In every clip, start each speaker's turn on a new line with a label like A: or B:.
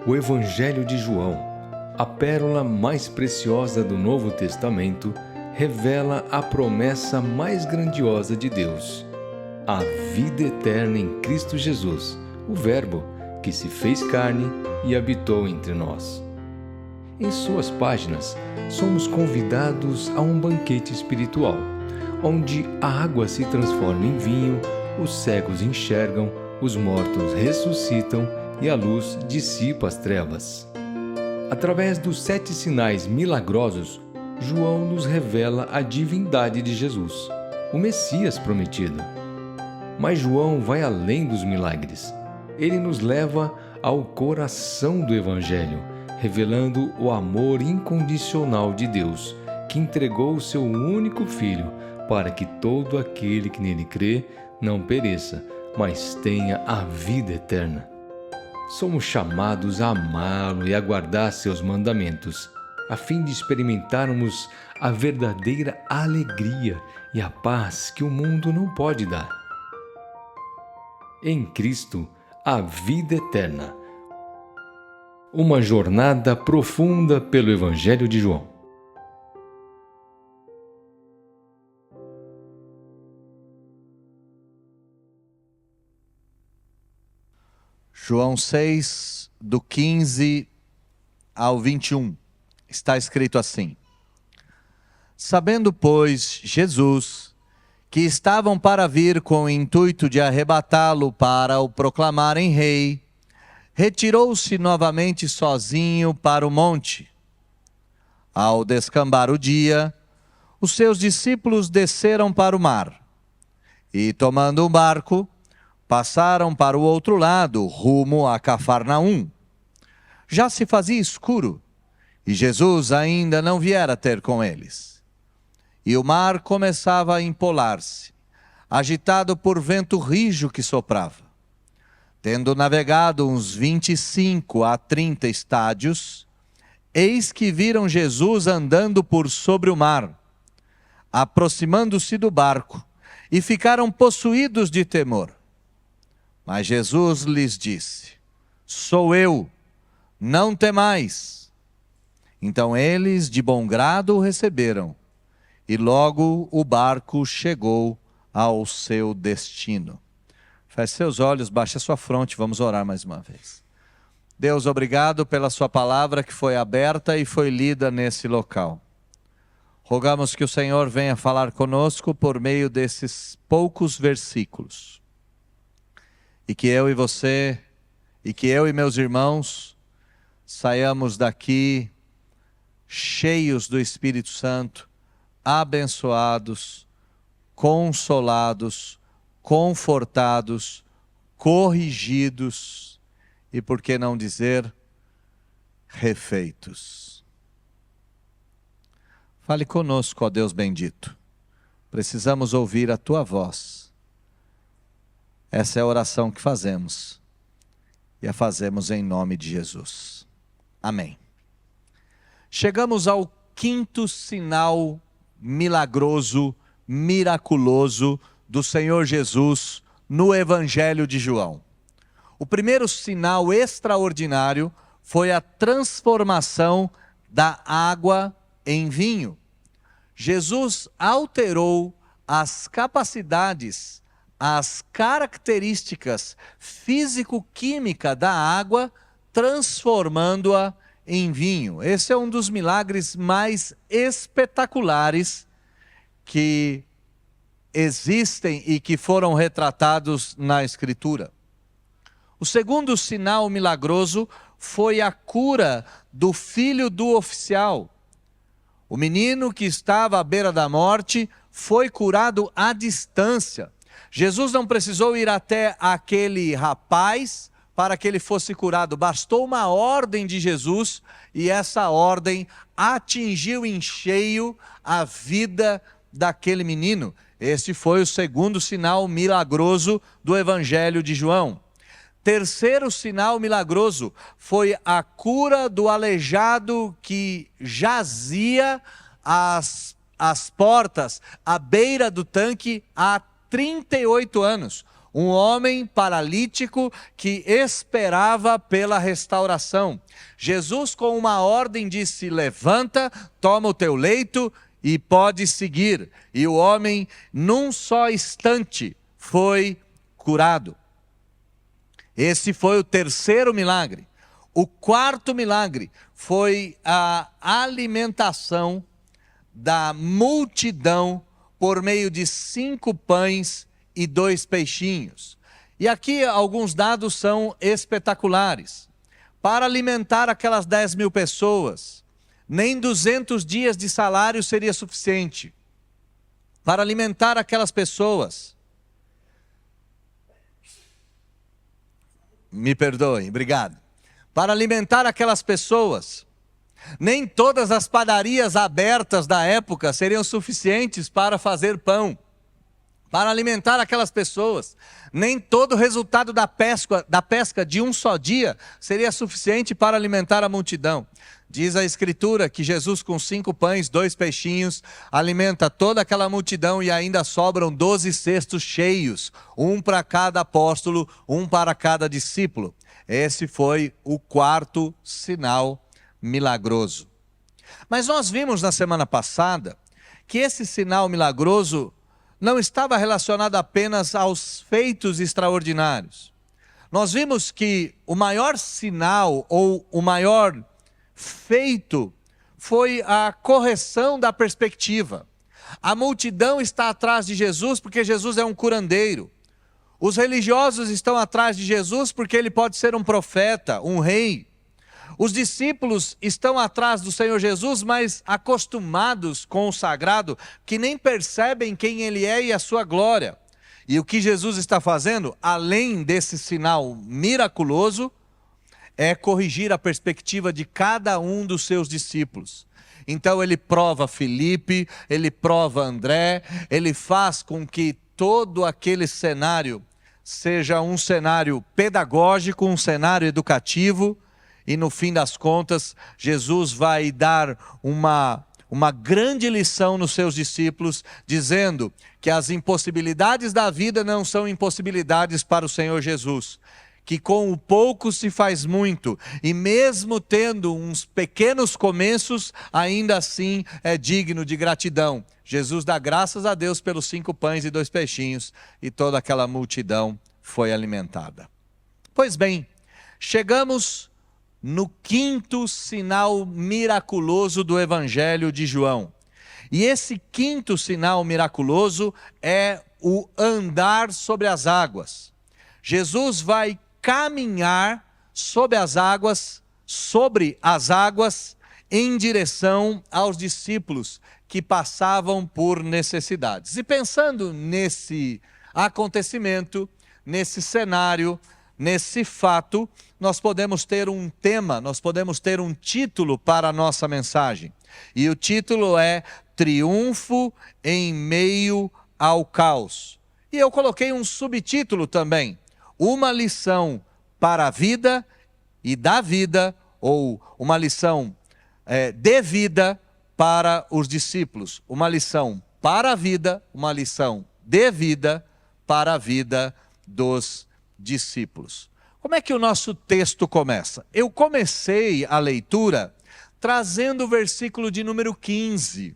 A: O Evangelho de João, a pérola mais preciosa do Novo Testamento, revela a promessa mais grandiosa de Deus: a vida eterna em Cristo Jesus, o Verbo que se fez carne e habitou entre nós. Em suas páginas, somos convidados a um banquete espiritual, onde a água se transforma em vinho, os cegos enxergam, os mortos ressuscitam e a luz dissipa as trevas. Através dos 7 sinais milagrosos, João nos revela a divindade de Jesus, o Messias prometido. Mas João vai além dos milagres. Ele nos leva ao coração do Evangelho, revelando o amor incondicional de Deus, que entregou o seu único Filho para que todo aquele que nele crê não pereça, mas tenha a vida eterna. Somos chamados a amá-lo e a guardar seus mandamentos, a fim de experimentarmos a verdadeira alegria e a paz que o mundo não pode dar. Em Cristo, a vida eterna. Uma jornada profunda pelo Evangelho de João.
B: João 6, do 15 ao 21, está escrito assim: Sabendo, pois, Jesus que estavam para vir com o intuito de arrebatá-lo para o proclamarem rei, retirou-se novamente sozinho para o monte. Ao descambar o dia, os seus discípulos desceram para o mar e, tomando um barco, passaram para o outro lado, rumo a Cafarnaum. Já se fazia escuro e Jesus ainda não viera ter com eles. E o mar começava a empolar-se, agitado por vento rijo que soprava. Tendo navegado uns 25 a 30 estádios, eis que viram Jesus andando por sobre o mar, aproximando-se do barco, e ficaram possuídos de temor. Mas Jesus lhes disse: Sou eu, não temais. Então eles de bom grado o receberam, e logo o barco chegou ao seu destino. Feche seus olhos, baixe a sua fronte, vamos orar mais uma vez. Deus, obrigado pela sua palavra que foi aberta e foi lida nesse local. Rogamos que o Senhor venha falar conosco por meio desses poucos versículos. E que eu e você, e que eu e meus irmãos, saiamos daqui cheios do Espírito Santo, abençoados, consolados, confortados, corrigidos e, por que não dizer, refeitos. Fale conosco, ó Deus bendito. Precisamos ouvir a Tua voz. Essa é a oração que fazemos e a fazemos em nome de Jesus. Amém. Chegamos ao 5º sinal milagroso, miraculoso do Senhor Jesus no Evangelho de João. O primeiro sinal extraordinário foi a transformação da água em vinho. Jesus alterou as capacidades, as características físico-químicas da água, transformando-a em vinho. Esse é um dos milagres mais espetaculares que existem e que foram retratados na Escritura. O segundo sinal milagroso foi a cura do filho do oficial. O menino que estava à beira da morte foi curado à distância. Jesus não precisou ir até aquele rapaz para que ele fosse curado. Bastou uma ordem de Jesus e essa ordem atingiu em cheio a vida daquele menino. Este foi o segundo sinal milagroso do Evangelho de João. Terceiro sinal milagroso foi a cura do aleijado que jazia às portas, à beira do tanque há 38 anos. Um homem paralítico que esperava pela restauração. Jesus, com uma ordem, disse: levanta, toma o teu leito e pode seguir. E o homem, num só instante, foi curado. Esse foi o terceiro milagre. O quarto milagre foi a alimentação da multidão por meio de 5 pães e 2 peixinhos. E aqui alguns dados são espetaculares. Para alimentar aquelas 10.000 pessoas, nem 200 dias de salário seria suficiente. Para alimentar aquelas pessoas, me perdoem, obrigado. Para alimentar aquelas pessoas, nem todas as padarias abertas da época seriam suficientes para fazer pão. Para alimentar aquelas pessoas, nem todo o resultado da pesca de um só dia seria suficiente para alimentar a multidão. Diz a Escritura que Jesus, com 5 pães, 2 peixinhos, alimenta toda aquela multidão e ainda sobram 12 cestos cheios, um para cada apóstolo, um para cada discípulo. Esse foi o quarto sinal milagroso. Mas nós vimos na semana passada que esse sinal milagroso não estava relacionado apenas aos feitos extraordinários. Nós vimos que o maior sinal ou o maior feito foi a correção da perspectiva. A multidão está atrás de Jesus porque Jesus é um curandeiro. Os religiosos estão atrás de Jesus porque ele pode ser um profeta, um rei. Os discípulos estão atrás do Senhor Jesus, mas acostumados com o sagrado, que nem percebem quem ele é e a sua glória. E o que Jesus está fazendo, além desse sinal miraculoso, é corrigir a perspectiva de cada um dos seus discípulos. Então ele prova Filipe, ele prova André, ele faz com que todo aquele cenário seja um cenário pedagógico, um cenário educativo, e no fim das contas, Jesus vai dar uma grande lição nos seus discípulos, dizendo que as impossibilidades da vida não são impossibilidades para o Senhor Jesus. Que com o pouco se faz muito, e mesmo tendo uns pequenos começos, ainda assim é digno de gratidão. Jesus dá graças a Deus pelos 5 pães e 2 peixinhos, e toda aquela multidão foi alimentada. Pois bem, chegamos no quinto sinal miraculoso do Evangelho de João. E esse quinto sinal miraculoso é o andar sobre as águas. Jesus vai caminhar sobre as águas em direção aos discípulos que passavam por necessidades. E pensando nesse acontecimento, nesse cenário, nesse fato, nós podemos ter um tema, nós podemos ter um título para a nossa mensagem. E o título é Triunfo em meio ao caos. E eu coloquei um subtítulo também, uma lição para a vida e da vida, ou uma lição de vida para os discípulos. Uma lição para a vida, uma lição de vida para a vida dos discípulos. Como é que o nosso texto começa? Eu comecei a leitura trazendo o versículo de número 15.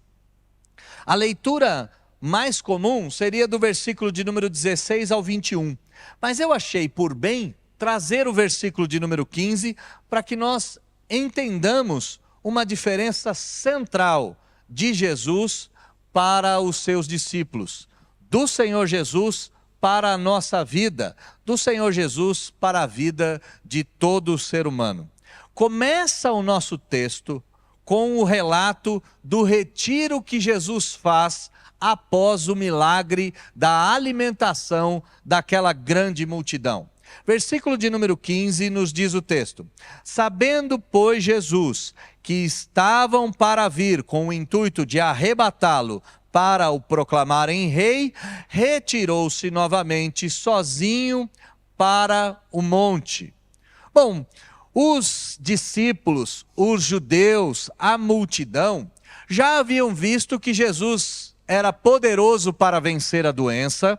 B: A leitura mais comum seria do versículo de número 16 ao 21. Mas eu achei por bem trazer o versículo de número 15 para que nós entendamos uma diferença central de Jesus para os seus discípulos, do Senhor Jesus para a nossa vida, do Senhor Jesus para a vida de todo ser humano. Começa o nosso texto com o relato do retiro que Jesus faz após o milagre da alimentação daquela grande multidão. Versículo de número 15 nos diz o texto: sabendo, pois, Jesus que estavam para vir com o intuito de arrebatá-lo para o proclamarem rei, retirou-se novamente sozinho para o monte. Bom, os discípulos, os judeus, a multidão, já haviam visto que Jesus era poderoso para vencer a doença,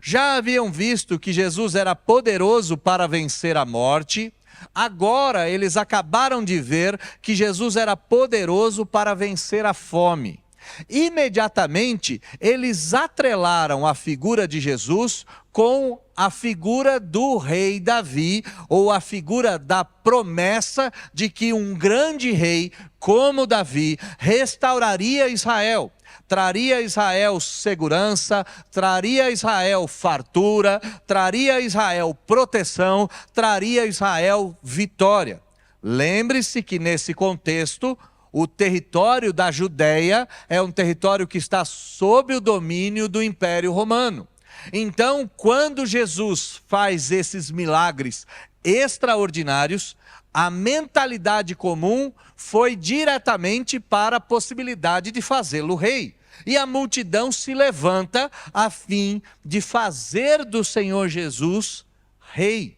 B: Já haviam visto que Jesus era poderoso para vencer a morte. Agora eles acabaram de ver que Jesus era poderoso para vencer a fome. Imediatamente, eles atrelaram a figura de Jesus com a figura do rei Davi, ou a figura da promessa de que um grande rei, como Davi, restauraria Israel. Traria a Israel segurança, traria a Israel fartura, traria a Israel proteção, traria a Israel vitória. Lembre-se que nesse contexto, o território da Judéia é um território que está sob o domínio do Império Romano. Então, quando Jesus faz esses milagres extraordinários, a mentalidade comum foi diretamente para a possibilidade de fazê-lo rei. E a multidão se levanta a fim de fazer do Senhor Jesus rei.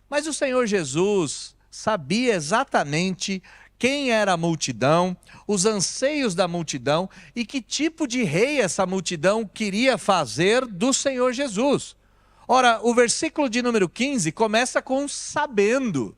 B: Mas o Senhor Jesus sabia exatamente quem era a multidão, os anseios da multidão e que tipo de rei essa multidão queria fazer do Senhor Jesus. Ora, o versículo de número 15 começa com sabendo.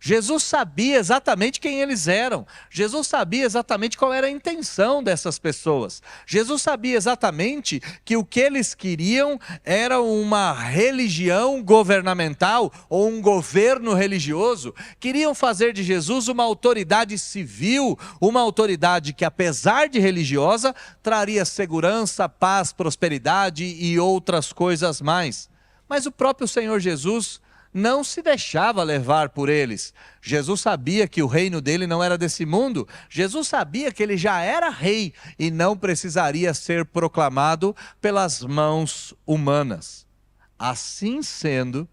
B: Jesus sabia exatamente quem eles eram. Jesus sabia exatamente qual era a intenção dessas pessoas. Jesus sabia exatamente que o que eles queriam era uma religião governamental ou um governo religioso. Queriam fazer de Jesus uma autoridade civil, uma autoridade que, apesar de religiosa, traria segurança, paz, prosperidade e outras coisas mais. Mas o próprio Senhor Jesus não se deixava levar por eles. Jesus sabia que o reino dele não era desse mundo. Jesus sabia que ele já era rei e não precisaria ser proclamado pelas mãos humanas. Assim sendo,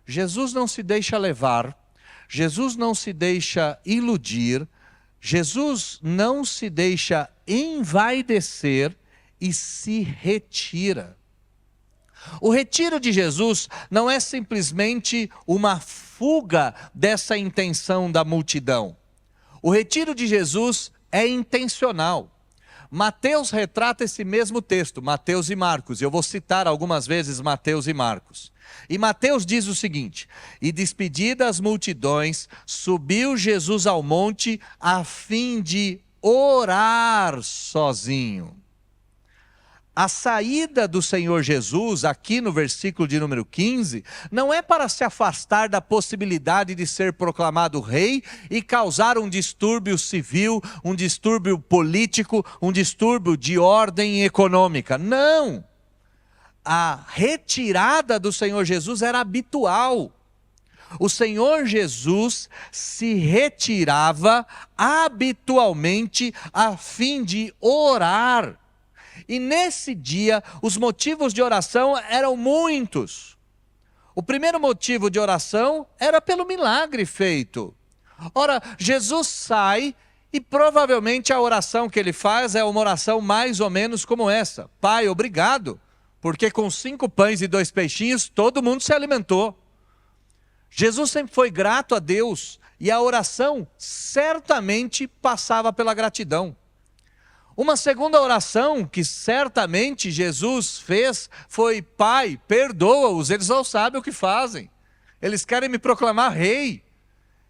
B: Jesus não se deixa levar, Jesus não se deixa iludir, Jesus não se deixa envaidecer e se retira. O retiro de Jesus não é simplesmente uma fuga dessa intenção da multidão. O retiro de Jesus é intencional. Mateus retrata esse mesmo texto, Mateus e Marcos. Eu vou citar algumas vezes Mateus e Marcos. E Mateus diz o seguinte: e despedidas as multidões, subiu Jesus ao monte a fim de orar sozinho. A saída do Senhor Jesus, aqui no versículo de número 15, não é para se afastar da possibilidade de ser proclamado rei e causar um distúrbio civil, um distúrbio político, um distúrbio de ordem econômica. Não! A retirada do Senhor Jesus era habitual. O Senhor Jesus se retirava habitualmente a fim de orar. E nesse dia, os motivos de oração eram muitos. O primeiro motivo de oração era pelo milagre feito. Ora, Jesus sai e provavelmente a oração que ele faz é uma oração mais ou menos como essa: Pai, obrigado, porque com 5 pães e 2 peixinhos todo mundo se alimentou. Jesus sempre foi grato a Deus e a oração certamente passava pela gratidão. Uma segunda oração que certamente Jesus fez foi: Pai, perdoa-os, eles não sabem o que fazem. Eles querem me proclamar rei.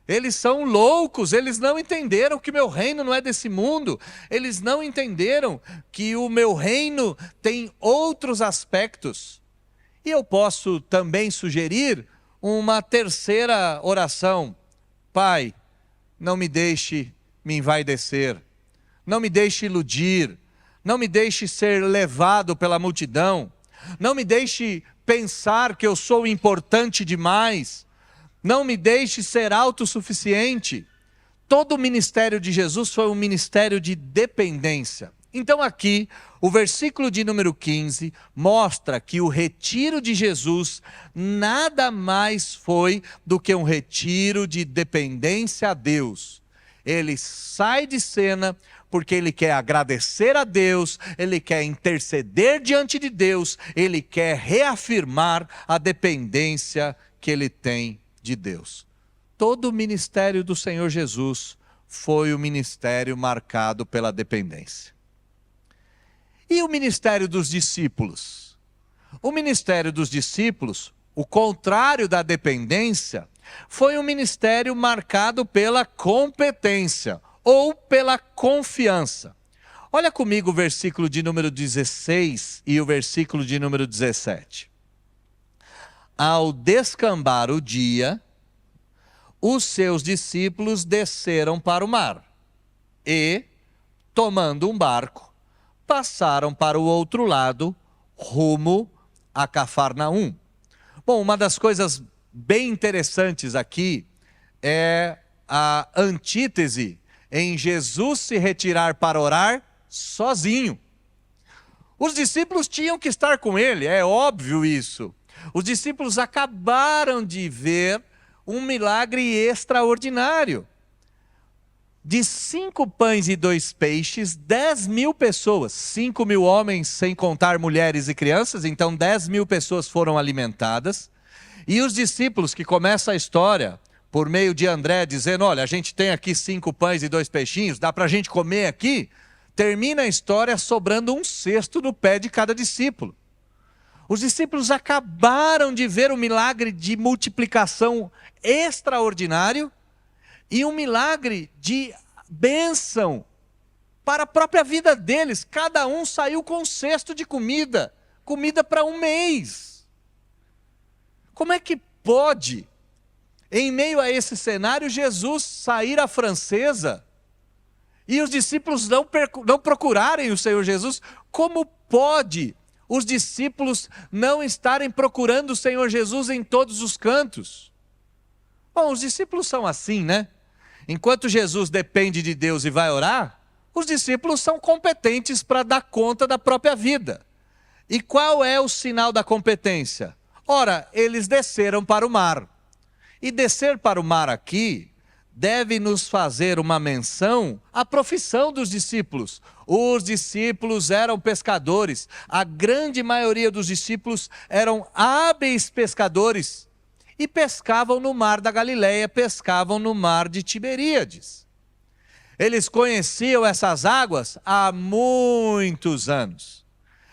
B: Eles são loucos, eles não entenderam que meu reino não é desse mundo. Eles não entenderam que o meu reino tem outros aspectos. E eu posso também sugerir uma terceira oração: Pai, não me deixe me envaidecer. Não me deixe iludir, não me deixe ser levado pela multidão, não me deixe pensar que eu sou importante demais, não me deixe ser autossuficiente. Todo o ministério de Jesus foi um ministério de dependência. Então aqui, o versículo de número 15 mostra que o retiro de Jesus nada mais foi do que um retiro de dependência a Deus. Ele sai de cena porque ele quer agradecer a Deus, ele quer interceder diante de Deus, ele quer reafirmar a dependência que ele tem de Deus. Todo o ministério do Senhor Jesus foi o ministério marcado pela dependência. E o ministério dos discípulos? O ministério dos discípulos, o contrário da dependência, foi um ministério marcado pela competência ou pela confiança. Olha comigo o versículo de número 16 e o versículo de número 17. Ao descambar o dia, os seus discípulos desceram para o mar e, tomando um barco, passaram para o outro lado, rumo a Cafarnaum. Bom, uma das coisas bem interessantes aqui é a antítese em Jesus se retirar para orar sozinho. Os discípulos tinham que estar com ele, é óbvio isso. Os discípulos acabaram de ver um milagre extraordinário. De 5 pães e 2 peixes, 10.000 pessoas, 5.000 homens, sem contar mulheres e crianças, então 10.000 pessoas foram alimentadas. E os discípulos, que começa a história por meio de André, dizendo, olha, a gente tem aqui 5 pães e 2 peixinhos, dá para a gente comer aqui? Termina a história sobrando um cesto no pé de cada discípulo. Os discípulos acabaram de ver um milagre de multiplicação extraordinário e um milagre de bênção para a própria vida deles. Cada um saiu com um cesto de comida para um mês. Como é que pode, em meio a esse cenário, Jesus sair à francesa e os discípulos não procurarem o Senhor Jesus? Como pode os discípulos não estarem procurando o Senhor Jesus em todos os cantos? Bom, os discípulos são assim, né? Enquanto Jesus depende de Deus e vai orar, os discípulos são competentes para dar conta da própria vida. E qual é o sinal da competência? Ora, eles desceram para o mar. E descer para o mar aqui deve nos fazer uma menção à profissão dos discípulos. Os discípulos eram pescadores. A grande maioria dos discípulos eram hábeis pescadores. E pescavam no mar da Galileia, pescavam no mar de Tiberíades. Eles conheciam essas águas há muitos anos.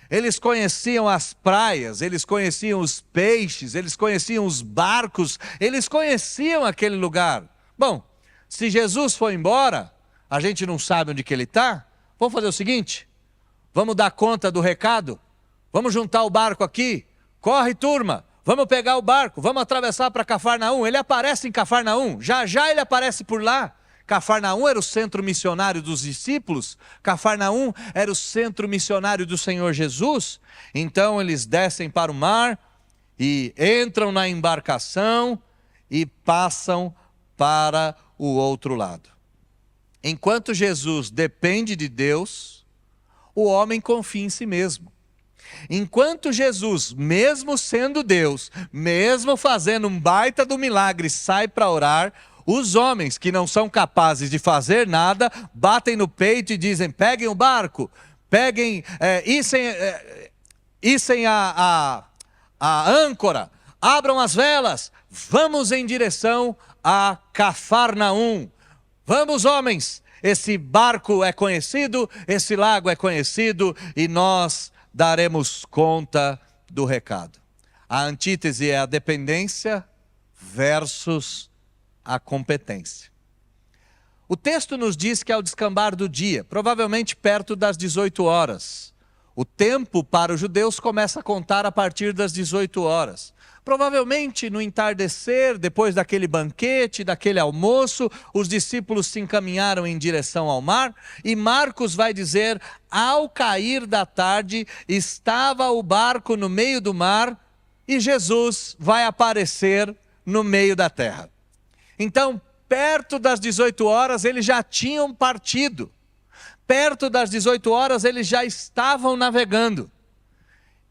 B: Eles conheciam as praias, eles conheciam os peixes, eles conheciam os barcos, eles conheciam aquele lugar. Bom, se Jesus foi embora, a gente não sabe onde que ele está, vamos fazer o seguinte, vamos dar conta do recado, vamos juntar o barco aqui, corre turma, vamos pegar o barco, vamos atravessar para Cafarnaum. Ele aparece em Cafarnaum, já ele aparece por lá. Cafarnaum era o centro missionário dos discípulos, Cafarnaum era o centro missionário do Senhor Jesus. Então eles descem para o mar e entram na embarcação e passam para o outro lado. Enquanto Jesus depende de Deus, o homem confia em si mesmo. Enquanto Jesus, mesmo sendo Deus, mesmo fazendo um baita do milagre, sai para orar, os homens que não são capazes de fazer nada, batem no peito e dizem, peguem o barco, içem a âncora, abram as velas, vamos em direção a Cafarnaum. Vamos, homens, esse barco é conhecido, esse lago é conhecido e nós daremos conta do recado. A antítese é a dependência versus a competência. O texto nos diz que ao descambar do dia, provavelmente perto das 18 horas, o tempo para os judeus começa a contar a partir das 18 horas. Provavelmente no entardecer, depois daquele banquete, daquele almoço, os discípulos se encaminharam em direção ao mar, e Marcos vai dizer, ao cair da tarde, estava o barco no meio do mar, e Jesus vai aparecer no meio da terra. Então, perto das 18 horas, eles já tinham partido. Perto das 18 horas, eles já estavam navegando.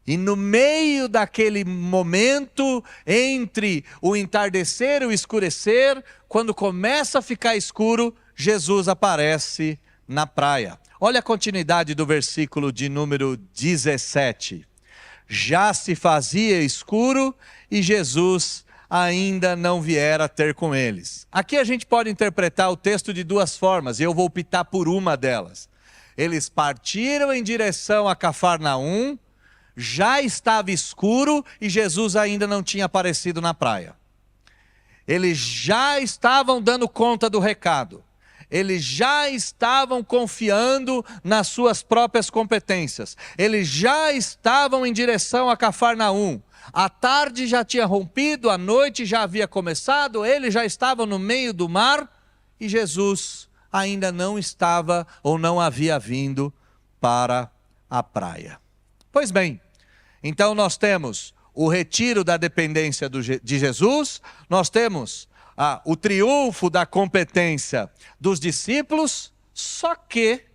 B: E no meio daquele momento, entre o entardecer e o escurecer, quando começa a ficar escuro, Jesus aparece na praia. Olha a continuidade do versículo de número 17. Já se fazia escuro e Jesus ainda não viera ter com eles. Aqui a gente pode interpretar o texto de duas formas, e eu vou optar por uma delas. Eles partiram em direção a Cafarnaum, já estava escuro e Jesus ainda não tinha aparecido na praia. Eles já estavam dando conta do recado. Eles já estavam confiando nas suas próprias competências. Eles já estavam em direção a Cafarnaum. A tarde já tinha rompido, a noite já havia começado, eles já estavam no meio do mar e Jesus ainda não estava ou não havia vindo para a praia. Pois bem, então nós temos o retiro da dependência de Jesus, nós temos o triunfo da competência dos discípulos, só que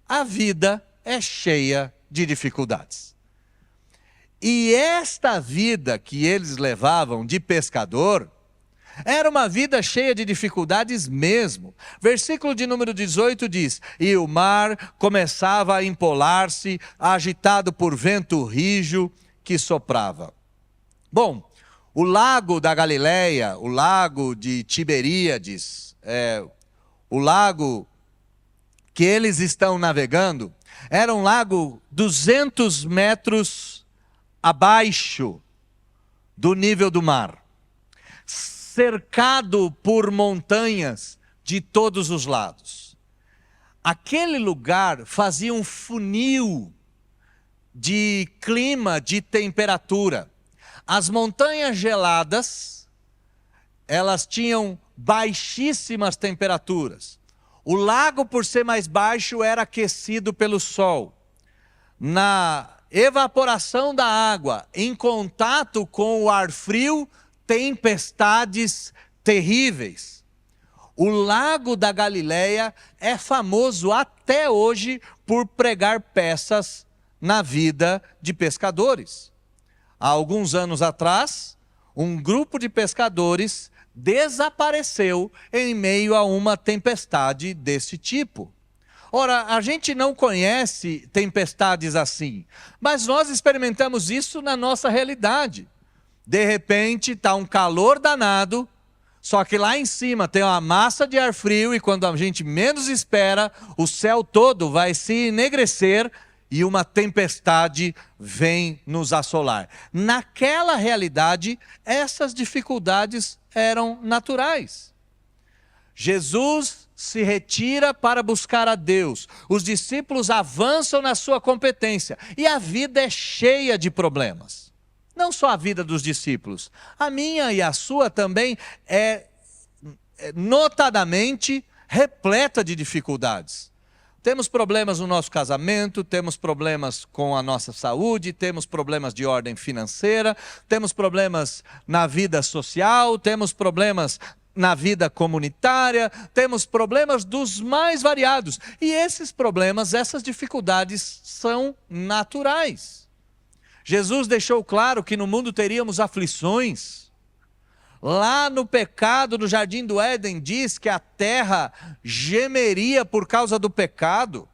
B: a vida é cheia de dificuldades. E esta vida que eles levavam de pescador, era uma vida cheia de dificuldades mesmo. Versículo de número 18 diz: e o mar começava a empolar-se, agitado por vento rijo que soprava. Bom, o lago da Galileia, o lago de Tiberíades, o lago que eles estão navegando, era um lago 200 metros abaixo do nível do mar, cercado por montanhas de todos os lados. Aquele lugar fazia um funil de clima, de temperatura. As montanhas geladas, elas tinham baixíssimas temperaturas. O lago, por ser mais baixo, era aquecido pelo sol. Na evaporação da água, em contato com o ar frio, tempestades terríveis. O lago da Galileia é famoso até hoje por pregar peças na vida de pescadores. Há alguns anos atrás, um grupo de pescadores desapareceu em meio a uma tempestade desse tipo. Ora, a gente não conhece tempestades assim, mas nós experimentamos isso na nossa realidade. De repente está um calor danado, só que lá em cima tem uma massa de ar frio e quando a gente menos espera, o céu todo vai se enegrecer e uma tempestade vem nos assolar. Naquela realidade, essas dificuldades eram naturais. Jesus se retira para buscar a Deus. Os discípulos avançam na sua competência e a vida é cheia de problemas. Não só a vida dos discípulos, a minha e a sua também é notadamente repleta de dificuldades. Temos problemas no nosso casamento, temos problemas com a nossa saúde, temos problemas de ordem financeira, temos problemas na vida social, temos problemas na vida comunitária, temos problemas dos mais variados. E esses problemas, essas dificuldades são naturais. Jesus deixou claro que no mundo teríamos aflições. Lá no pecado, no jardim do Éden, diz que a terra gemeria por causa do pecado.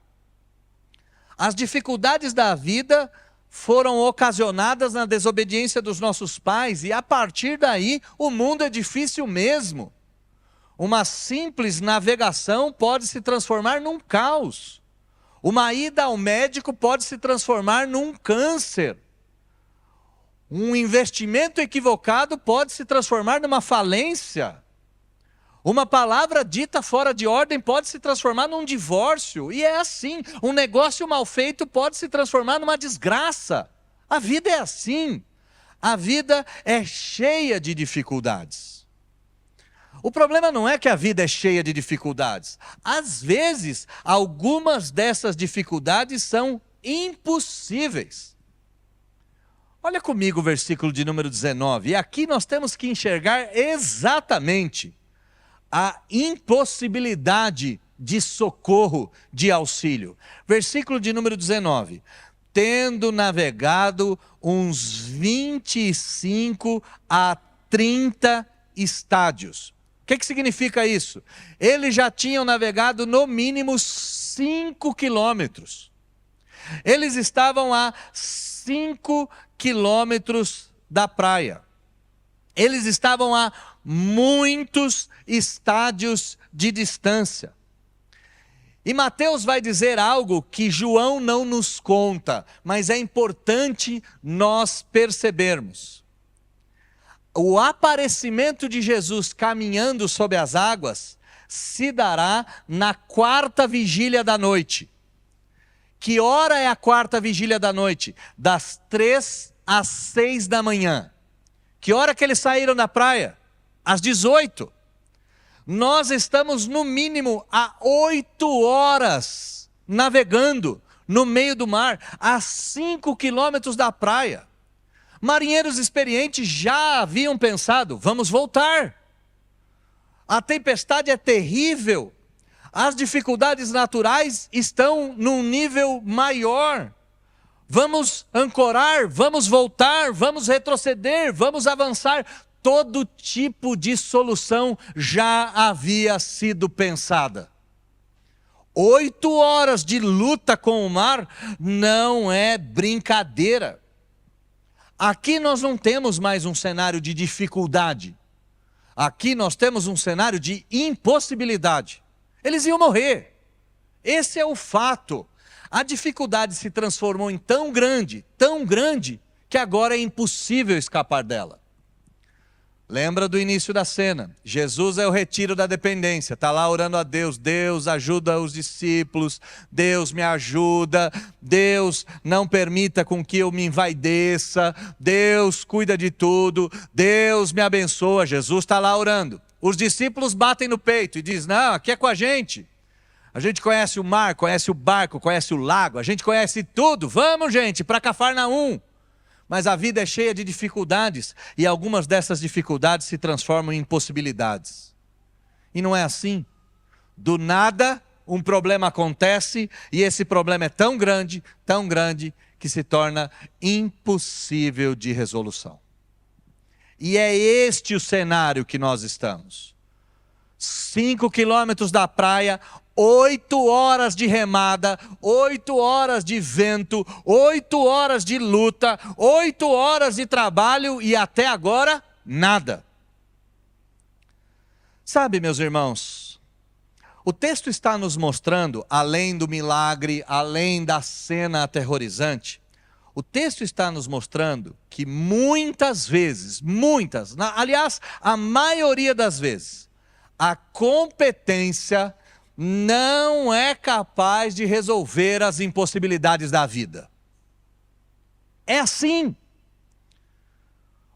B: As dificuldades da vida foram ocasionadas na desobediência dos nossos pais, e a partir daí o mundo é difícil mesmo. Uma simples navegação pode se transformar num caos. Uma ida ao médico pode se transformar num câncer. Um investimento equivocado pode se transformar numa falência. Uma palavra dita fora de ordem pode se transformar num divórcio. E é assim, um negócio mal feito pode se transformar numa desgraça. A vida é assim. A vida é cheia de dificuldades. O problema não é que a vida é cheia de dificuldades. Às vezes, algumas dessas dificuldades são impossíveis. Olha comigo o versículo de número 19. E aqui nós temos que enxergar exatamente a impossibilidade de socorro, de auxílio. Versículo de número 19. Tendo navegado uns 25 a 30 estádios. O que significa isso? Eles já tinham navegado no mínimo 5 quilômetros. Eles estavam a 5 quilômetros da praia. Eles estavam a muitos estádios de distância. E Mateus vai dizer algo que João não nos conta, mas é importante nós percebermos. O aparecimento de Jesus caminhando sobre as águas se dará na 4ª vigília da noite. Que hora é a 4ª vigília da noite? Das 3 às 6 da manhã. Que hora que eles saíram da praia? Às 18. Nós estamos no mínimo há 8 horas navegando no meio do mar, a 5 quilômetros da praia. Marinheiros experientes já haviam pensado, vamos voltar. A tempestade é terrível, as dificuldades naturais estão num nível maior. Vamos ancorar, vamos voltar, vamos retroceder, vamos avançar. Todo tipo de solução já havia sido pensada. 8 horas de luta com o mar não é brincadeira. Aqui nós não temos mais um cenário de dificuldade. Aqui nós temos um cenário de impossibilidade. Eles iam morrer. Esse é o fato. A dificuldade se transformou em tão grande, que agora é impossível escapar dela. Lembra do início da cena? Jesus é o retiro da dependência, está lá orando a Deus. Deus ajuda os discípulos, Deus me ajuda, Deus não permita com que eu me envaideça, Deus cuida de tudo, Deus me abençoa. Jesus está lá orando. Os discípulos batem no peito e dizem, não, aqui é com a gente conhece o mar, conhece o barco, conhece o lago, a gente conhece tudo, vamos gente, para Cafarnaum. Mas a vida é cheia de dificuldades, e algumas dessas dificuldades se transformam em impossibilidades. E não é assim. Do nada, um problema acontece, e esse problema é tão grande, que se torna impossível de resolução. E é este o cenário que nós estamos. 5 quilômetros da praia, 8 horas de remada, 8 horas de vento, 8 horas de luta, 8 horas de trabalho e até agora nada. Sabe, meus irmãos, o texto está nos mostrando, além do milagre, além da cena aterrorizante, o texto está nos mostrando que muitas vezes, aliás, a maioria das vezes, a competência não é capaz de resolver as impossibilidades da vida. É assim.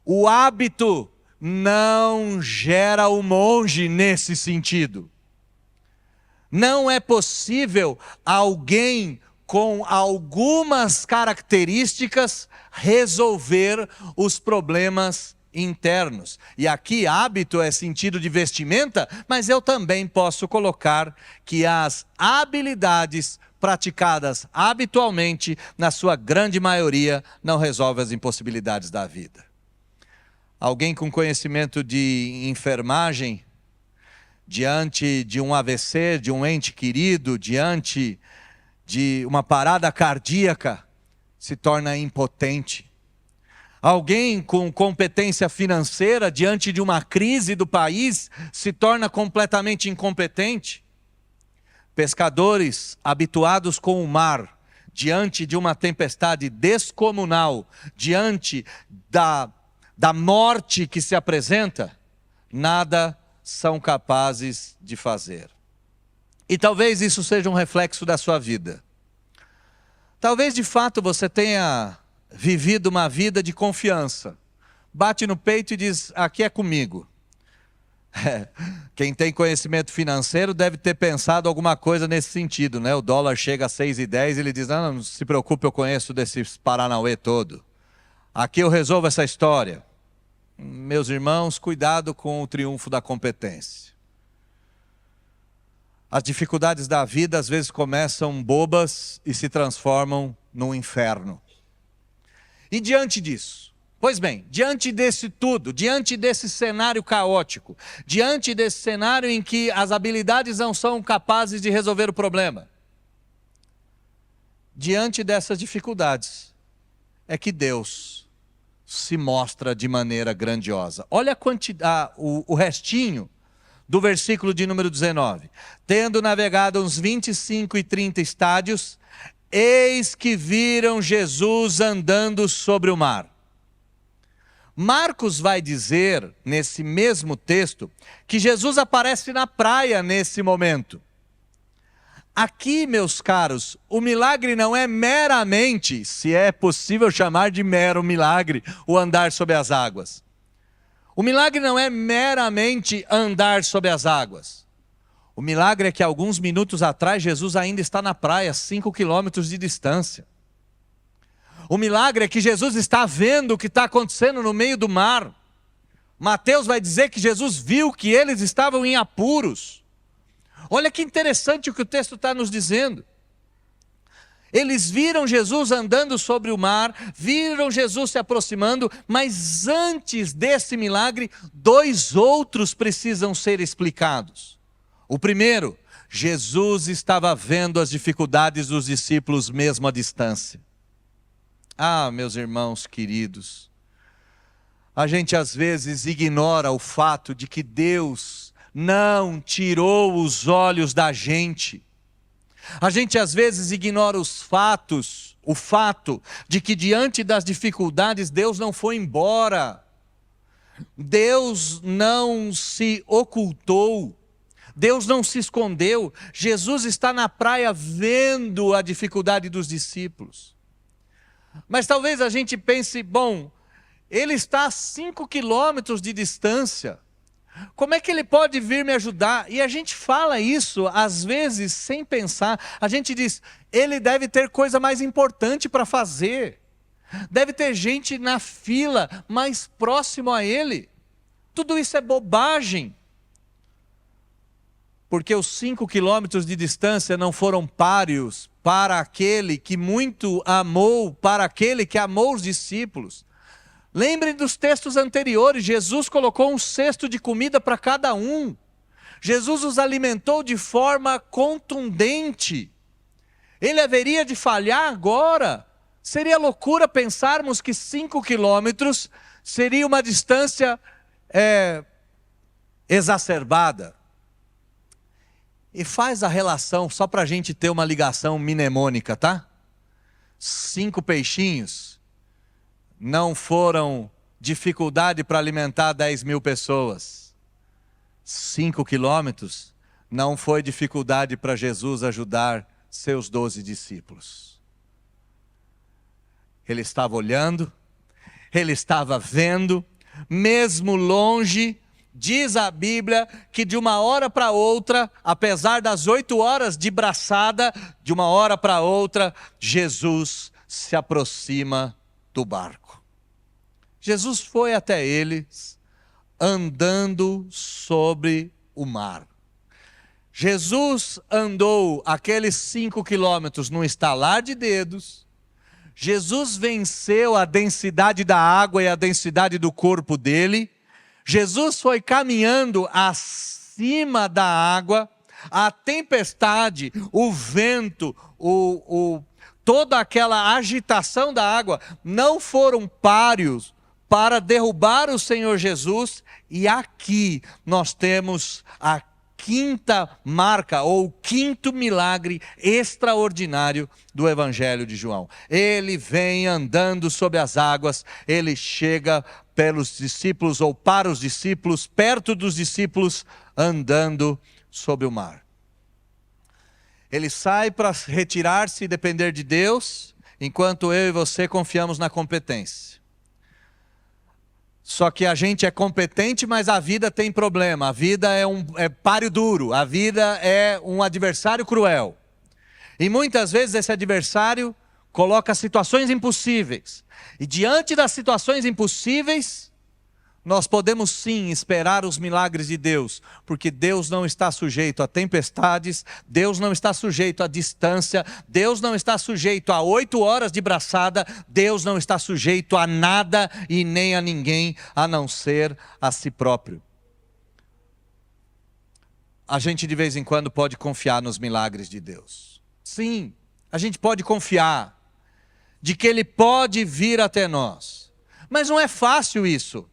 B: O hábito não gera o monge nesse sentido. Não é possível alguém com algumas características resolver os problemas internos. E aqui hábito é sentido de vestimenta, mas eu também posso colocar que as habilidades praticadas habitualmente, na sua grande maioria, não resolvem as impossibilidades da vida. Alguém com conhecimento de enfermagem, diante de um AVC, de um ente querido, diante de uma parada cardíaca, se torna impotente. Alguém com competência financeira, diante de uma crise do país, se torna completamente incompetente. Pescadores habituados com o mar, diante de uma tempestade descomunal, diante da morte que se apresenta, nada são capazes de fazer. E talvez isso seja um reflexo da sua vida. Talvez de fato você tenha vivido uma vida de confiança. Bate no peito e diz, aqui é comigo. Quem tem conhecimento financeiro deve ter pensado alguma coisa nesse sentido, né? O dólar chega a 6,10 e ele diz, não se preocupe, eu conheço desses Paranauê todo. Aqui eu resolvo essa história. Meus irmãos, cuidado com o triunfo da competência. As dificuldades da vida às vezes começam bobas e se transformam num inferno. E diante disso, pois bem, diante desse tudo, diante desse cenário caótico, diante desse cenário em que as habilidades não são capazes de resolver o problema, diante dessas dificuldades, é que Deus se mostra de maneira grandiosa. Olha a quantidade, o restinho do versículo de número 19. Tendo navegado uns 25 e 30 estádios, eis que viram Jesus andando sobre o mar. Marcos vai dizer, nesse mesmo texto, que Jesus aparece na praia nesse momento. Aqui, meus caros, o milagre não é meramente, se é possível chamar de mero milagre, o andar sobre as águas. O milagre não é meramente andar sobre as águas. O milagre é que alguns minutos atrás Jesus ainda está na praia, 5 quilômetros de distância. O milagre é que Jesus está vendo o que está acontecendo no meio do mar. Mateus vai dizer que Jesus viu que eles estavam em apuros. Olha que interessante o que o texto está nos dizendo. Eles viram Jesus andando sobre o mar, viram Jesus se aproximando, mas antes desse milagre, 2 outros precisam ser explicados. O primeiro, Jesus estava vendo as dificuldades dos discípulos mesmo à distância. Ah, meus irmãos queridos, a gente às vezes ignora o fato de que Deus não tirou os olhos da gente. A gente às vezes ignora o fato de que diante das dificuldades Deus não foi embora. Deus não se ocultou. Deus não se escondeu. Jesus está na praia vendo a dificuldade dos discípulos. Mas talvez a gente pense, bom, ele está a 5 quilômetros de distância. Como é que ele pode vir me ajudar? E a gente fala isso, às vezes, sem pensar. A gente diz, ele deve ter coisa mais importante para fazer. Deve ter gente na fila mais próximo a ele. Tudo isso é bobagem. Porque os 5 quilômetros de distância não foram páreos para aquele que muito amou, para aquele que amou os discípulos. Lembrem dos textos anteriores, Jesus colocou um cesto de comida para cada um. Jesus os alimentou de forma contundente. Ele haveria de falhar agora? Seria loucura pensarmos que 5 quilômetros seria uma distância exacerbada. E faz a relação, só para a gente ter uma ligação mnemônica, tá? 5 peixinhos não foram dificuldade para alimentar 10.000 pessoas. 5 quilômetros não foi dificuldade para Jesus ajudar seus 12 discípulos. Ele estava olhando, ele estava vendo, mesmo longe. Diz a Bíblia que de uma hora para outra, apesar das 8 horas de braçada, de uma hora para outra, Jesus se aproxima do barco. Jesus foi até eles, andando sobre o mar. Jesus andou aqueles 5 quilômetros num estalar de dedos. Jesus venceu a densidade da água e a densidade do corpo dele. Jesus foi caminhando acima da água, a tempestade, o vento, toda aquela agitação da água não foram páreos para derrubar o Senhor Jesus. E aqui nós temos a 5ª marca, ou o 5º milagre extraordinário do Evangelho de João. Ele vem andando sobre as águas, ele chega pelos discípulos ou para os discípulos, perto dos discípulos, andando sobre o mar. Ele sai para retirar-se e depender de Deus, enquanto eu e você confiamos na competência. Só que a gente é competente, mas a vida tem problema. A vida é páreo duro, a vida é um adversário cruel. E muitas vezes esse adversário coloca situações impossíveis. E diante das situações impossíveis, nós podemos sim esperar os milagres de Deus, porque Deus não está sujeito a tempestades, Deus não está sujeito a distância, Deus não está sujeito a 8 horas de braçada, Deus não está sujeito a nada e nem a ninguém, a não ser a si próprio. A gente de vez em quando pode confiar nos milagres de Deus. Sim, a gente pode confiar de que Ele pode vir até nós. Mas não é fácil isso.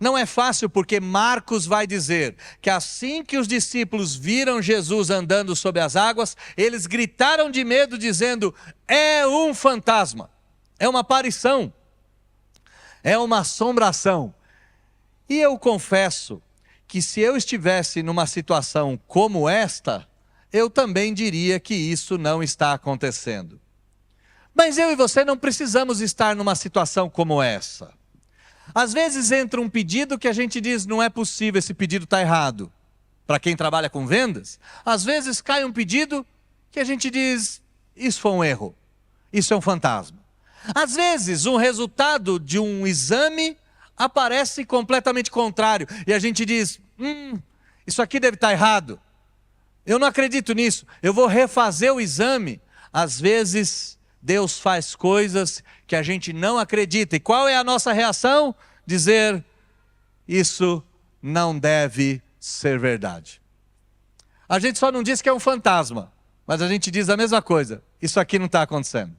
B: Não é fácil porque Marcos vai dizer que assim que os discípulos viram Jesus andando sobre as águas, eles gritaram de medo dizendo: é um fantasma, é uma aparição, é uma assombração. E eu confesso que se eu estivesse numa situação como esta, eu também diria que isso não está acontecendo. Mas eu e você não precisamos estar numa situação como essa. Às vezes entra um pedido que a gente diz: não é possível, esse pedido está errado. Para quem trabalha com vendas, às vezes cai um pedido que a gente diz: isso foi um erro, isso é um fantasma. Às vezes um resultado de um exame aparece completamente contrário e a gente diz: isso aqui deve estar errado, eu não acredito nisso, eu vou refazer o exame. Às vezes Deus faz coisas que a gente não acredita. E qual é a nossa reação? Dizer: isso não deve ser verdade. A gente só não diz que é um fantasma, mas a gente diz a mesma coisa: isso aqui não está acontecendo.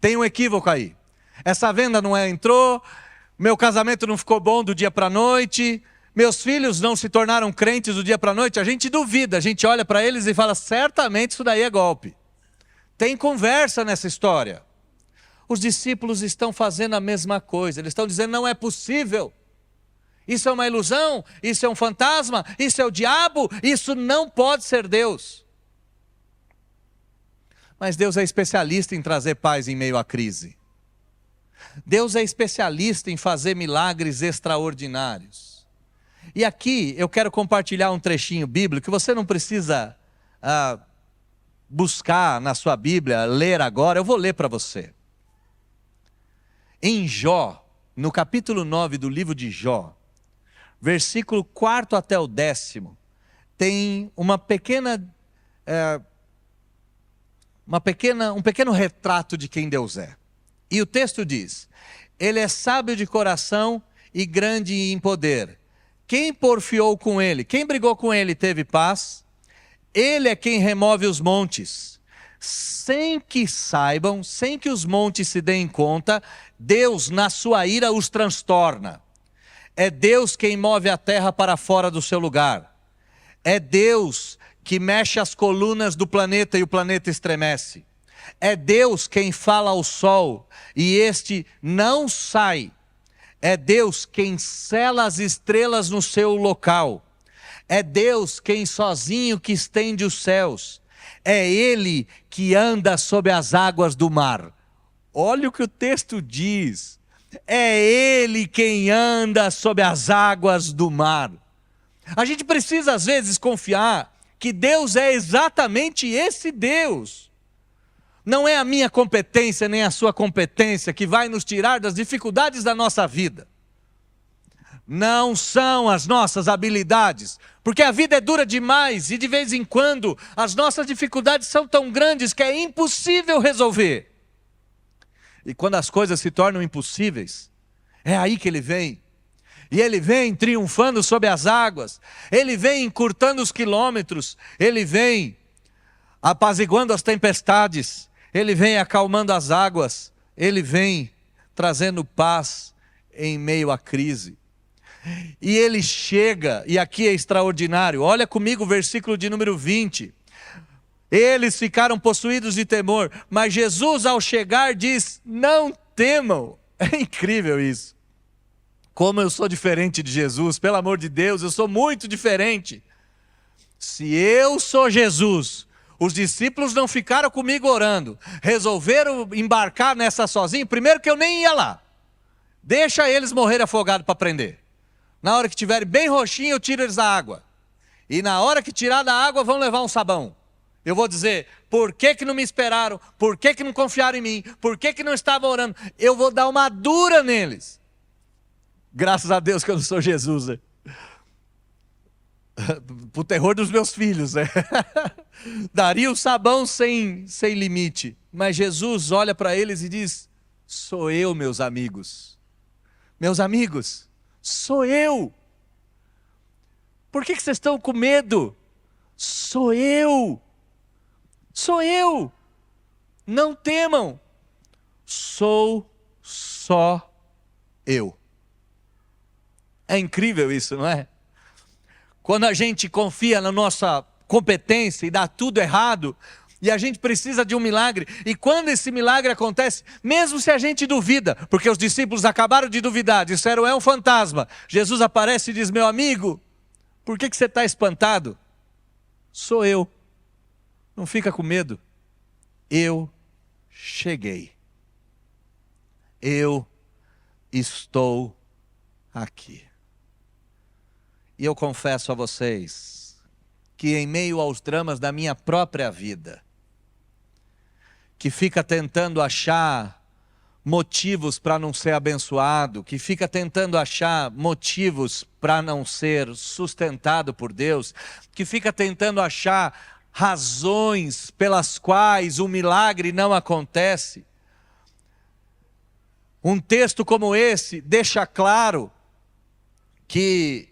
B: Tem um equívoco aí. Essa venda não entrou, meu casamento não ficou bom do dia para a noite, meus filhos não se tornaram crentes do dia para a noite. A gente duvida, a gente olha para eles e fala: certamente isso daí é golpe. Tem conversa nessa história. Os discípulos estão fazendo a mesma coisa. Eles estão dizendo: não é possível. Isso é uma ilusão, isso é um fantasma, isso é o diabo, isso não pode ser Deus. Mas Deus é especialista em trazer paz em meio à crise. Deus é especialista em fazer milagres extraordinários. E aqui eu quero compartilhar um trechinho bíblico que você não precisa buscar na sua Bíblia, ler agora. Eu vou ler para você. Em Jó, no capítulo 9 do livro de Jó, versículo 4 até o 10º, tem um pequeno retrato de quem Deus é. E o texto diz: ele é sábio de coração e grande em poder. Quem porfiou com ele, quem brigou com ele teve paz. Ele é quem remove os montes. Sem que saibam, sem que os montes se deem conta, Deus na sua ira os transtorna. É Deus quem move a terra para fora do seu lugar. É Deus que mexe as colunas do planeta e o planeta estremece. É Deus quem fala ao sol e este não sai. É Deus quem sela as estrelas no seu local. É Deus quem sozinho que estende os céus. É Ele que anda sobre as águas do mar. Olha o que o texto diz. É Ele quem anda sobre as águas do mar. A gente precisa às vezes confiar que Deus é exatamente esse Deus. Não é a minha competência nem a sua competência que vai nos tirar das dificuldades da nossa vida. Não são as nossas habilidades, porque a vida é dura demais e de vez em quando as nossas dificuldades são tão grandes que é impossível resolver. E quando as coisas se tornam impossíveis, é aí que Ele vem. E Ele vem triunfando sobre as águas, Ele vem encurtando os quilômetros, Ele vem apaziguando as tempestades, Ele vem acalmando as águas, Ele vem trazendo paz em meio à crise. E Ele chega, e aqui é extraordinário, olha comigo o versículo de número 20. Eles ficaram possuídos de temor, mas Jesus ao chegar diz: não temam. É incrível isso. Como eu sou diferente de Jesus, pelo amor de Deus, eu sou muito diferente. Se eu sou Jesus, os discípulos não ficaram comigo orando, resolveram embarcar nessa sozinho, primeiro que eu nem ia lá. Deixa eles morrerem afogados para aprender. Na hora que estiverem bem roxinho, eu tiro eles da água. E na hora que tirar da água, vão levar um sabão. Eu vou dizer: por que não me esperaram? Por que não confiaram em mim? Por que não estavam orando? Eu vou dar uma dura neles. Graças a Deus que eu não sou Jesus, né? Pro terror dos meus filhos, né? Daria o sabão sem limite. Mas Jesus olha para eles e diz: sou eu, meus amigos. Meus amigos, sou eu. Por que vocês estão com medo? Sou eu. Sou eu. Não temam. Sou só eu. É incrível isso, não é? Quando a gente confia na nossa competência e dá tudo errado, e a gente precisa de um milagre, e quando esse milagre acontece, mesmo se a gente duvida, porque os discípulos acabaram de duvidar, disseram é um fantasma, Jesus aparece e diz, meu amigo, por que você está espantado? Sou eu, não fica com medo, eu cheguei, eu estou aqui. E eu confesso a vocês que em meio aos dramas da minha própria vida, que fica tentando achar motivos para não ser abençoado, que fica tentando achar motivos para não ser sustentado por Deus, que fica tentando achar razões pelas quais o milagre não acontece. Um texto como esse deixa claro que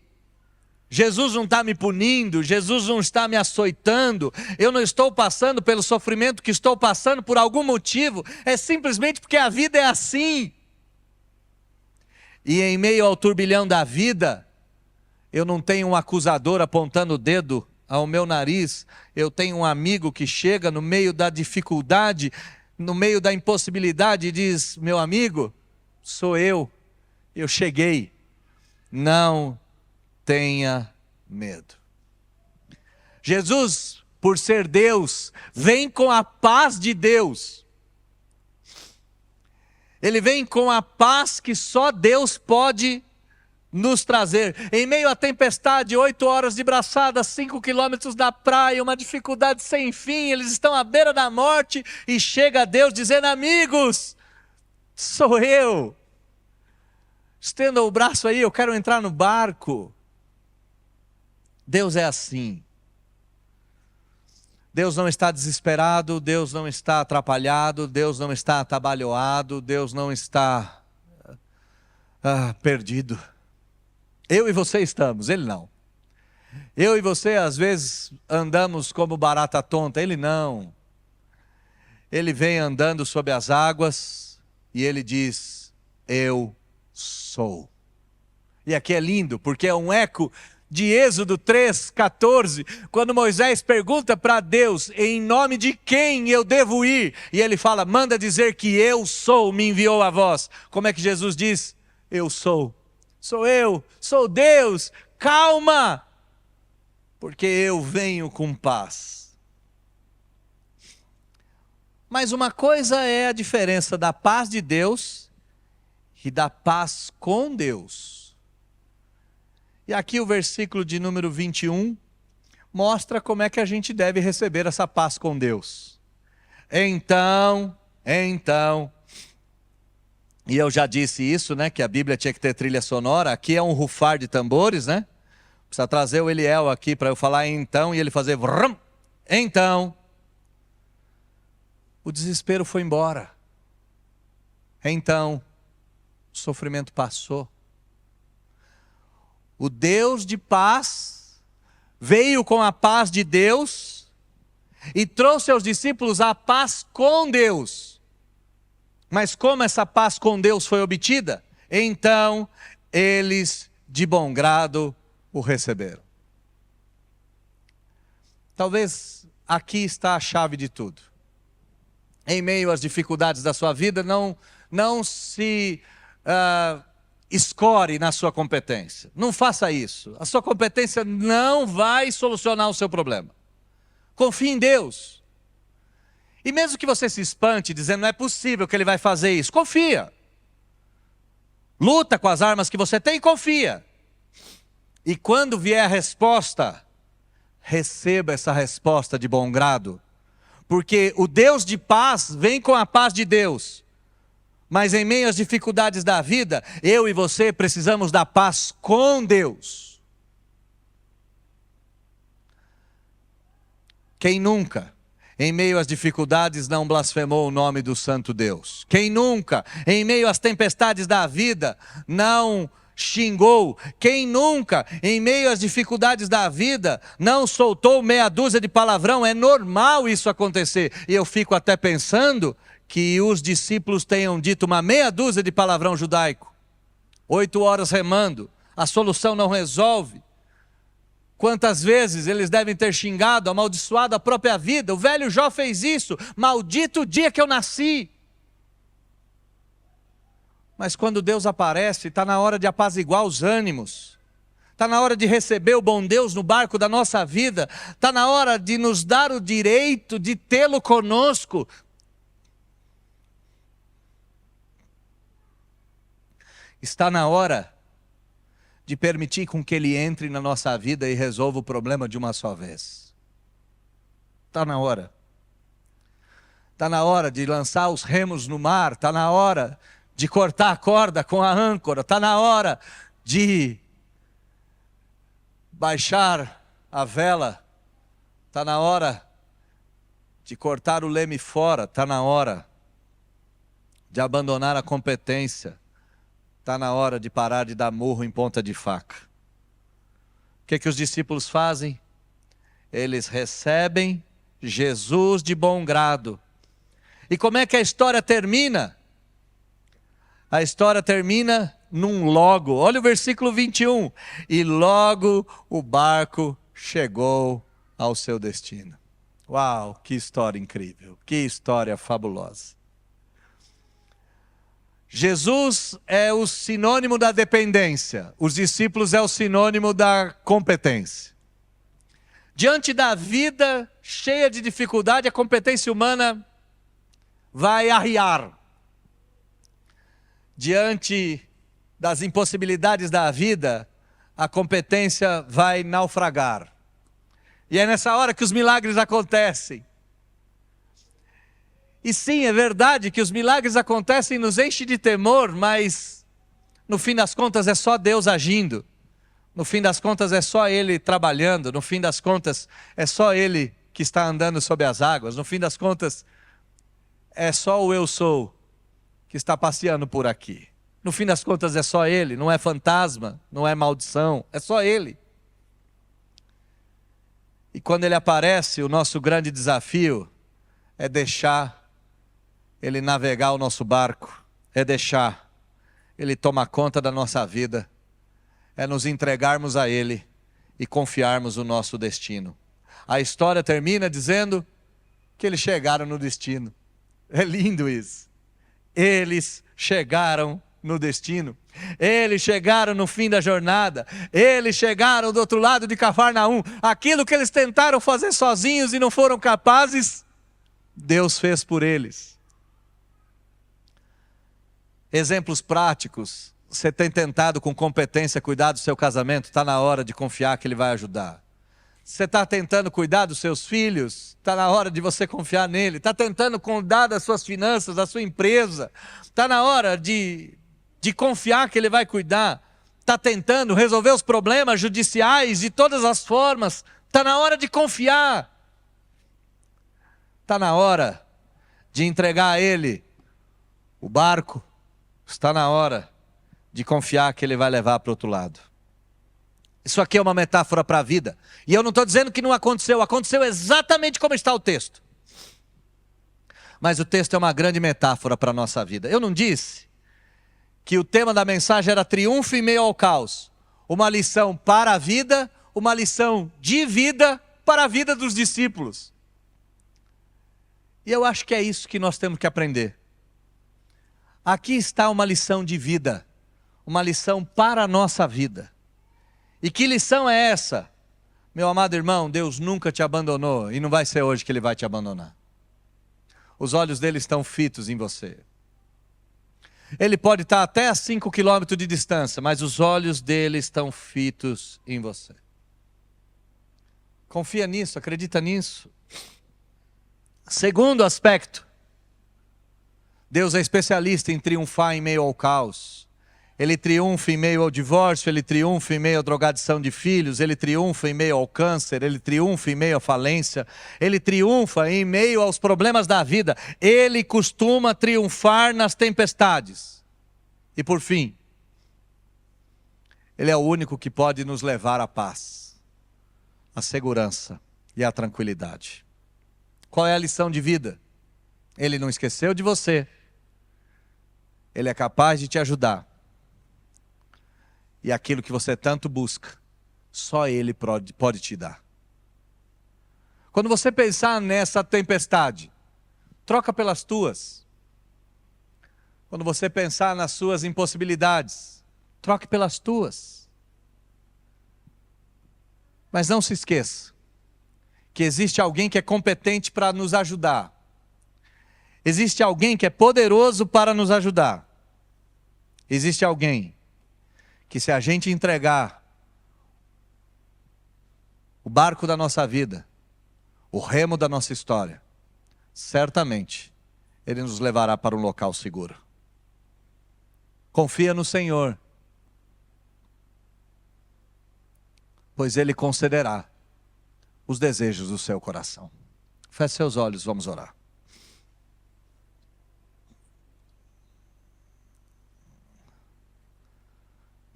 B: Jesus não está me punindo, Jesus não está me açoitando, eu não estou passando pelo sofrimento que estou passando por algum motivo, é simplesmente porque a vida é assim. E em meio ao turbilhão da vida, eu não tenho um acusador apontando o dedo ao meu nariz, eu tenho um amigo que chega no meio da dificuldade, no meio da impossibilidade e diz, meu amigo, sou eu cheguei, não tenha medo. Jesus, por ser Deus, vem com a paz de Deus. Ele vem com a paz que só Deus pode nos trazer. Em meio à tempestade, 8 horas de braçada, 5 quilômetros da praia, uma dificuldade sem fim, eles estão à beira da morte e chega Deus dizendo, amigos, sou eu. Estenda o braço aí, eu quero entrar no barco. Deus é assim. Deus não está desesperado, Deus não está atrapalhado, Deus não está atabalhoado, Deus não está perdido. Eu e você estamos, Ele não. Eu e você às vezes andamos como barata tonta, Ele não. Ele vem andando sobre as águas e Ele diz, eu sou. E aqui é lindo, porque é um eco de Êxodo 3:14, quando Moisés pergunta para Deus, em nome de quem eu devo ir? E ele fala, manda dizer que eu sou, me enviou a vós. Como é que Jesus diz? Eu sou. Sou eu, sou Deus, calma, porque eu venho com paz. Mas uma coisa é a diferença da paz de Deus e da paz com Deus. E aqui o versículo de número 21 mostra como é que a gente deve receber essa paz com Deus. Então, e eu já disse isso, né, que a Bíblia tinha que ter trilha sonora, aqui é um rufar de tambores, né? Precisa trazer o Eliel aqui para eu falar então e ele fazer vrum. Então, o desespero foi embora. Então, o sofrimento passou. O Deus de paz veio com a paz de Deus e trouxe aos discípulos a paz com Deus. Mas como essa paz com Deus foi obtida? Então, eles de bom grado o receberam. Talvez aqui está a chave de tudo. Em meio às dificuldades da sua vida, não se escore na sua competência. Não faça isso. A sua competência não vai solucionar o seu problema. Confie em Deus. E mesmo que você se espante dizendo, não é possível que Ele vai fazer isso, confia. Luta com as armas que você tem e confia. E quando vier a resposta, receba essa resposta de bom grado. Porque o Deus de paz vem com a paz de Deus. Mas em meio às dificuldades da vida, eu e você precisamos da paz com Deus. Quem nunca, em meio às dificuldades, não blasfemou o nome do Santo Deus? Quem nunca, em meio às tempestades da vida, não xingou? Quem nunca, em meio às dificuldades da vida, não soltou meia dúzia de palavrão? É normal isso acontecer. E eu fico até pensando que os discípulos tenham dito uma meia dúzia de palavrão judaico. 8 horas remando, a solução não resolve. Quantas vezes eles devem ter xingado, amaldiçoado a própria vida. O velho Jó fez isso. Maldito o dia que eu nasci. Mas quando Deus aparece, está na hora de apaziguar os ânimos. Está na hora de receber o bom Deus no barco da nossa vida. Está na hora de nos dar o direito de tê-lo conosco. Está na hora de permitir com que Ele entre na nossa vida e resolva o problema de uma só vez. Está na hora. Está na hora de lançar os remos no mar. Está na hora de cortar a corda com a âncora. Está na hora de baixar a vela. Está na hora de cortar o leme fora. Está na hora de abandonar a competência. Está na hora de parar de dar murro em ponta de faca. O que os discípulos fazem? Eles recebem Jesus de bom grado. E como é que a história termina? A história termina num logo. Olha o versículo 21. E logo o barco chegou ao seu destino. Uau, que história incrível, que história fabulosa. Jesus é o sinônimo da dependência, os discípulos é o sinônimo da competência. Diante da vida cheia de dificuldade, a competência humana vai arriar. Diante das impossibilidades da vida, a competência vai naufragar. E é nessa hora que os milagres acontecem. E sim, é verdade que os milagres acontecem e nos enche de temor, mas no fim das contas é só Deus agindo. No fim das contas é só Ele trabalhando. No fim das contas é só Ele que está andando sobre as águas. No fim das contas é só o eu sou que está passeando por aqui. No fim das contas é só Ele, não é fantasma, não é maldição, é só Ele. E quando Ele aparece, o nosso grande desafio é deixar Ele navegar o nosso barco, é deixar Ele tomar conta da nossa vida, é nos entregarmos a Ele e confiarmos o nosso destino. A história termina dizendo que eles chegaram no destino. É lindo isso. Eles chegaram no destino. Eles chegaram no fim da jornada. Eles chegaram do outro lado de Cafarnaum. Aquilo que eles tentaram fazer sozinhos e não foram capazes, Deus fez por eles. Exemplos práticos. Você tem tentado com competência cuidar do seu casamento, está na hora de confiar que Ele vai ajudar. Você está tentando cuidar dos seus filhos, está na hora de você confiar nele. Está tentando cuidar das suas finanças, da sua empresa, está na hora de confiar que Ele vai cuidar. Está tentando resolver os problemas judiciais de todas as formas, está na hora de confiar. Está na hora de entregar a Ele o barco. Está na hora de confiar que Ele vai levar para o outro lado. Isso aqui é uma metáfora para a vida. E eu não estou dizendo que não aconteceu. Aconteceu exatamente como está o texto. Mas o texto é uma grande metáfora para a nossa vida. Eu não disse que o tema da mensagem era triunfo em meio ao caos. Uma lição para a vida, uma lição de vida para a vida dos discípulos. E eu acho que é isso que nós temos que aprender. Aqui está uma lição de vida, uma lição para a nossa vida. E que lição é essa? Meu amado irmão, Deus nunca te abandonou e não vai ser hoje que Ele vai te abandonar. Os olhos dele estão fitos em você. Ele pode estar até a 5 quilômetros de distância, mas os olhos dele estão fitos em você. Confia nisso, acredita nisso. Segundo aspecto, Deus é especialista em triunfar em meio ao caos. Ele triunfa em meio ao divórcio, Ele triunfa em meio à drogadição de filhos, Ele triunfa em meio ao câncer, Ele triunfa em meio à falência, Ele triunfa em meio aos problemas da vida. Ele costuma triunfar nas tempestades. E por fim, Ele é o único que pode nos levar à paz, à segurança e à tranquilidade. Qual é a lição de vida? Ele não esqueceu de você. Ele é capaz de te ajudar. E aquilo que você tanto busca, só Ele pode te dar. Quando você pensar nessa tempestade, troca pelas tuas. Quando você pensar nas suas impossibilidades, troque pelas tuas. Mas não se esqueça que existe alguém que é competente para nos ajudar. Existe alguém que é poderoso para nos ajudar. Existe alguém que, se a gente entregar o barco da nossa vida, o remo da nossa história, certamente Ele nos levará para um local seguro. Confia no Senhor, pois Ele concederá os desejos do seu coração. Feche seus olhos, vamos orar.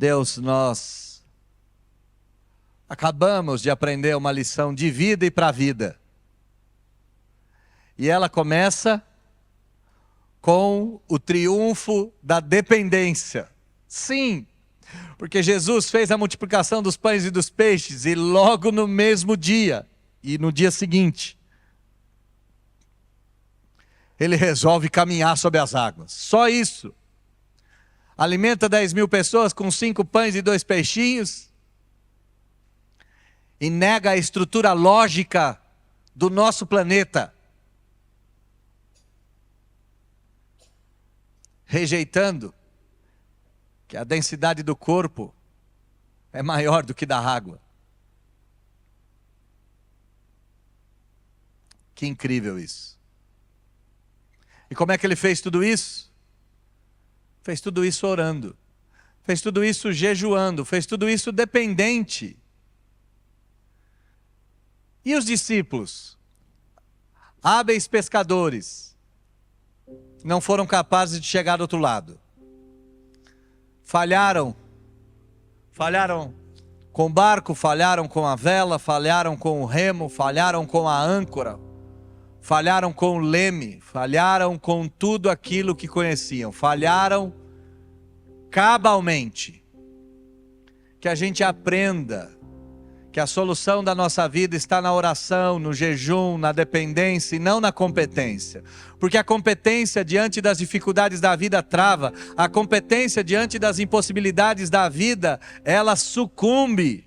B: Deus, nós acabamos de aprender uma lição de vida e para a vida. E ela começa com o triunfo da dependência. Sim, porque Jesus fez a multiplicação dos pães e dos peixes e logo no mesmo dia e no dia seguinte, Ele resolve caminhar sobre as águas. Só isso. Alimenta 10.000 pessoas com 5 pães e 2 peixinhos e nega a estrutura lógica do nosso planeta, rejeitando que a densidade do corpo é maior do que da água. Que incrível isso. E como é que Ele fez tudo isso? Fez tudo isso orando, fez tudo isso jejuando, fez tudo isso dependente. E os discípulos, hábeis pescadores, não foram capazes de chegar do outro lado. Falharam com o barco, falharam com a vela, falharam com o remo, falharam com a âncora, falharam com o leme, falharam com tudo aquilo que conheciam, falharam cabalmente. Que a gente aprenda que a solução da nossa vida está na oração, no jejum, na dependência e não na competência. Porque a competência diante das dificuldades da vida trava, a competência diante das impossibilidades da vida, ela sucumbe.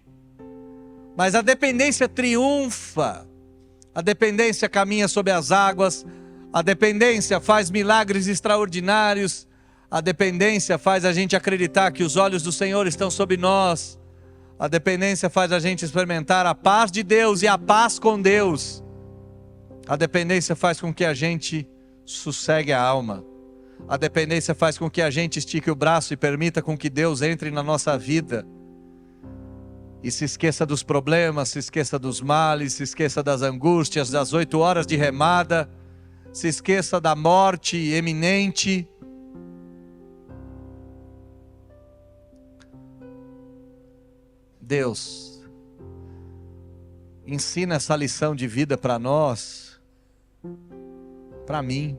B: Mas a dependência triunfa. A dependência caminha sobre as águas, a dependência faz milagres extraordinários, a dependência faz a gente acreditar que os olhos do Senhor estão sobre nós, a dependência faz a gente experimentar a paz de Deus e a paz com Deus, a dependência faz com que a gente sossegue a alma, a dependência faz com que a gente estique o braço e permita com que Deus entre na nossa vida, e se esqueça dos problemas, se esqueça dos males, se esqueça das angústias, das 8 horas de remada, se esqueça da morte eminente. Deus, ensina essa lição de vida para nós, para mim.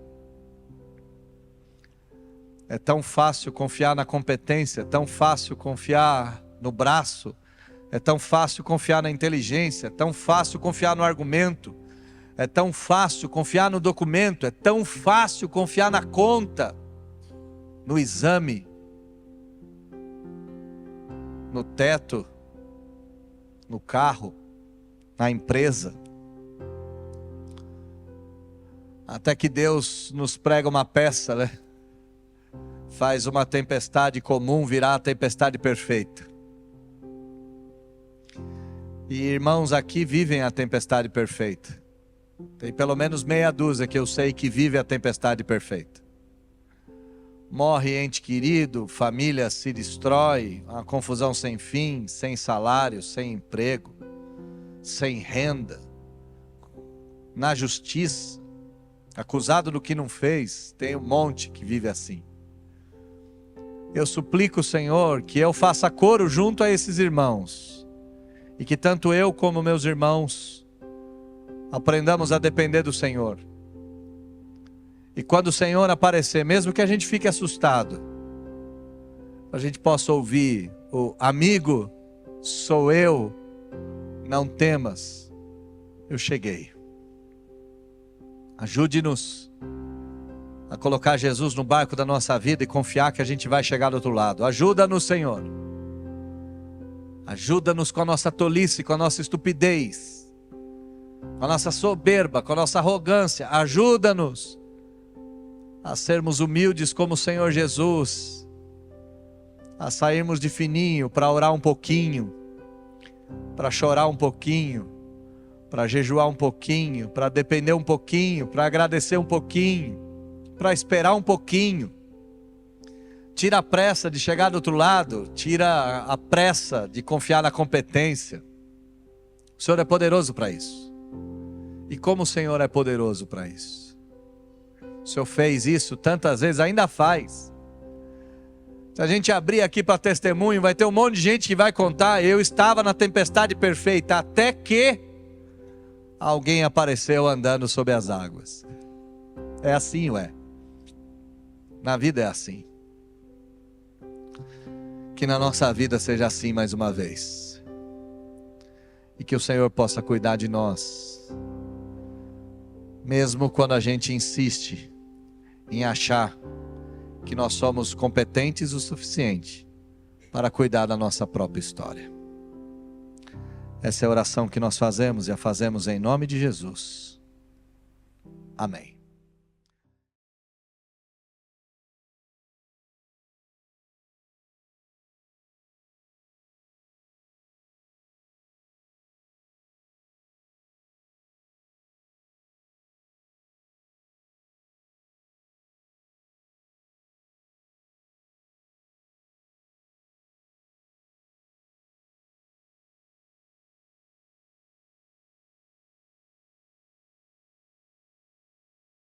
B: É tão fácil confiar na competência, é tão fácil confiar no braço, é tão fácil confiar na inteligência, é tão fácil confiar no argumento, é tão fácil confiar no documento, é tão fácil confiar na conta, no exame, no teto, no carro, na empresa. Até que Deus nos prega uma peça, né? Faz uma tempestade comum virar a tempestade perfeita. E irmãos aqui vivem a tempestade perfeita. Tem pelo menos meia dúzia que eu sei que vive a tempestade perfeita. Morre ente querido, família se destrói, uma confusão sem fim, sem salário, sem emprego, sem renda, na justiça, acusado do que não fez. Tem um monte que vive assim. Eu suplico, Senhor, que eu faça coro junto a esses irmãos, e que tanto eu como meus irmãos aprendamos a depender do Senhor. E quando o Senhor aparecer, mesmo que a gente fique assustado, a gente possa ouvir o amigo, sou eu, não temas, eu cheguei. Ajude-nos a colocar Jesus no barco da nossa vida e confiar que a gente vai chegar do outro lado. Ajuda-nos, Senhor. Ajuda-nos com a nossa tolice, com a nossa estupidez, com a nossa soberba, com a nossa arrogância. Ajuda-nos a sermos humildes como o Senhor Jesus, a sairmos de fininho para orar um pouquinho, para chorar um pouquinho, para jejuar um pouquinho, para depender um pouquinho, para agradecer um pouquinho, para esperar um pouquinho. Tira a pressa de chegar do outro lado, tira a pressa de confiar na competência. O Senhor é poderoso para isso. E como o Senhor é poderoso para isso? O Senhor fez isso tantas vezes, ainda faz. Se a gente abrir aqui para testemunho, vai ter um monte de gente que vai contar: eu estava na tempestade perfeita, até que alguém apareceu andando sobre as águas. É assim, ué. Na vida é assim. Que na nossa vida seja assim mais uma vez. E que o Senhor possa cuidar de nós. Mesmo quando a gente insiste em achar que nós somos competentes o suficiente para cuidar da nossa própria história. Essa é a oração que nós fazemos e a fazemos em nome de Jesus. Amém.